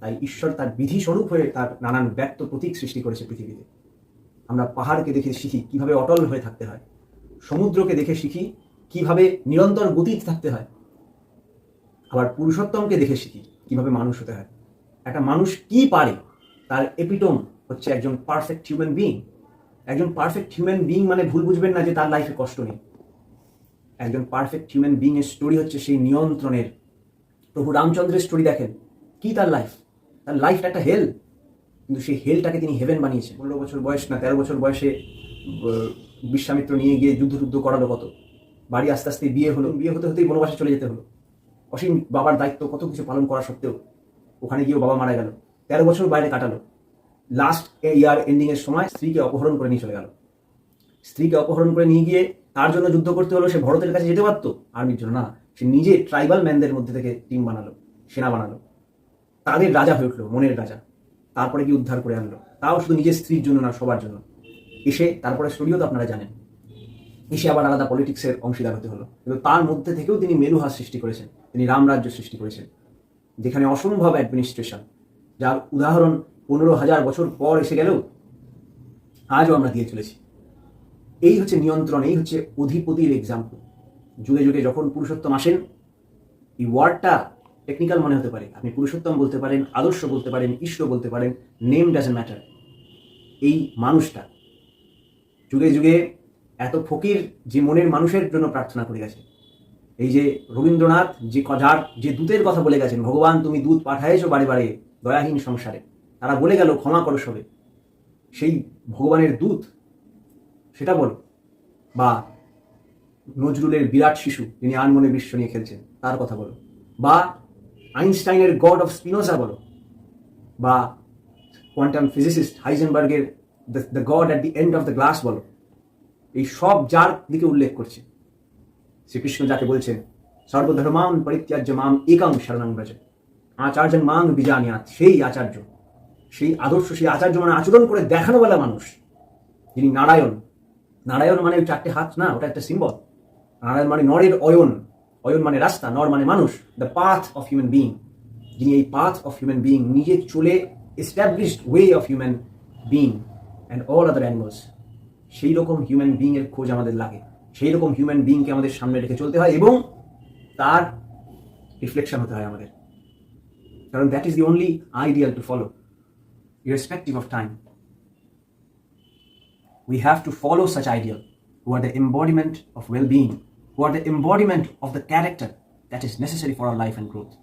তাই ঈশ্বর তার বিধি স্বরূপ হয়ে তার নানান ব্যক্ত প্রতীক সৃষ্টি করেছে পৃথিবীতে। আমরা পাহাড়কে দেখে শিখি কিভাবে অটল হয়ে থাকতে হয়, সমুদ্রকে দেখে শিখি কিভাবে নিরন্তর গতিতে থাকতে হয়, আবার পুরুষোত্তমকে দেখে শিখি কিভাবে মানুষ হতে হয়। একটা মানুষ কি পারে তার এপিটোম হচ্ছে একজন পারফেক্ট হিউম্যান বিইং। একজন পারফেক্ট হিউম্যান বিইং মানে ভুল বুঝবেন না যে তার লাইফে কষ্ট নেই। একজন পারফেক্ট হিউম্যান বিইং এর স্টোরি হচ্ছে সেই নিয়ন্ত্রণের। প্রভু রামচন্দ্রের স্টোরি দেখেন, কি তার লাইফ, তার লাইফটা একটা হেল, কিন্তু সেই হেলটাকে তিনি হেভেন বানিয়েছেন। 15 বছর বয়স না 13 বছর বয়সে বিশ্বামিত্র নিয়ে গিয়ে যুদ্ধ করালো কত, বাড়ি আস্তে আস্তে বিয়ে হলো, বিয়ে হতে হতেই বনবাসে চলে যেতে হলো। অসীম বাবার দায়িত্ব কত কিছু পালন করা সত্ত্বেও ওখানে গিয়েও বাবা মারা গেল, 13 বছর বাইরে কাটালো। লাস্ট ইয়ার এন্ডিং এর সময় স্ত্রীকে অপহরণ করে নিয়ে চলে গেল। স্ত্রীকে অপহরণ করে নিয়ে গিয়ে তার জন্য যুদ্ধ করতে হলো। সে ভরতের কাছে যেতে পারতো, আর্মির জন্য না, সে নিজে ট্রাইবাল ম্যানদের মধ্যে থেকে টিম বানালো, সেনা বানালো, তাদের রাজা হয়ে উঠলো, মনের রাজা। তারপরে কি উদ্ধার করে আনলো, তাও শুধু নিজের স্ত্রীর জন্য না, সবার জন্য। এসে তারপরে স্টোরিও তো আপনারা জানেন, এসে আবার আলাদা পলিটিক্সের অংশীদার হতে হলো। কিন্তু তার মধ্যে থেকেও তিনি মেরুহাস সৃষ্টি করেছেন, তিনি রামরাজ্য সৃষ্টি করেছেন, যেখানে অসম্ভব অ্যাডমিনিস্ট্রেশন, যার উদাহরণ 15,000 বছর পর এসে গেলেও আজও আমরা দিয়ে চলেছি। এই হচ্ছে নিয়ন্ত্রণ, এই হচ্ছে অধিপতির এক্সাম্পল। যুগে যুগে যখন পুরুষোত্তম আসেন, এই ওয়ার্ডটা টেকনিক্যাল মনে হতে পারে, আপনি পুরুষোত্তম বলতে পারেন, আদর্শ বলতে পারেন, ঈশ্বর বলতে পারেন, নেম ডাজন্ট ম্যাটার। এই মানুষটা যুগে যুগে এত ফকির যে মনের মানুষের জন্য প্রার্থনা করে গেছে। এই যে রবীন্দ্রনাথ যার যে দূতের কথা বলে গেছেন, ভগবান তুমি দূত পাঠাইছো বারে বারে দয়াহীন সংসারে, তারা বলে গেল ক্ষমা করো সবে, সেই ভগবানের দূত সেটা বলো। বা নজরুলের বিরাট শিশু যিনি আনমনে বিশ্ব নিয়ে খেলছেন তার কথা বলো। বা আইনস্টাইনের গড অফ স্পিনোজা বলো। বা কোয়ান্টাম ফিজিসিস্ট হাইজেনবার্গের the god at the end of the glass বলো। এই সব যার দিকে উল্লেখ করছে। শ্রীকৃষ্ণ যাকে বলছেন সর্বধর্মাং পরিত্যাজ্য মাম একং শরণং ব্রজ, আচার্যং মাং বিজানিয়াৎ, সেই আচার্য, সেই আদর্শ, সেই আচার্য মানে আচরণ করে দেখানোওয়ালা মানুষ, যিনি নারায়ণ। নারায়ণ মানে ওই 4টে হাত না, ওটা একটা সিম্বল। নারায়ণ মানে নরের অয়ন, অয়ন মানে রাস্তা, নর মানে মানুষ, the path of human being. যিনি এই পাথ অফ হিউম্যান বিইং নিজে চলে established way of human being and all other animals. সেই রকম হিউম্যান বিইং এর খোঁজ আমাদের লাগে, সেই রকম হিউম্যান বিইংকে আমাদের সামনে রেখে চলতে হয় এবং তার রিফ্লেকশন হতে হয় আমাদের। কারণ that is the only ideal to follow, irrespective of time. We have to follow such ideal who are the embodiment of well-being, who are the embodiment of the character that is necessary for our life and growth.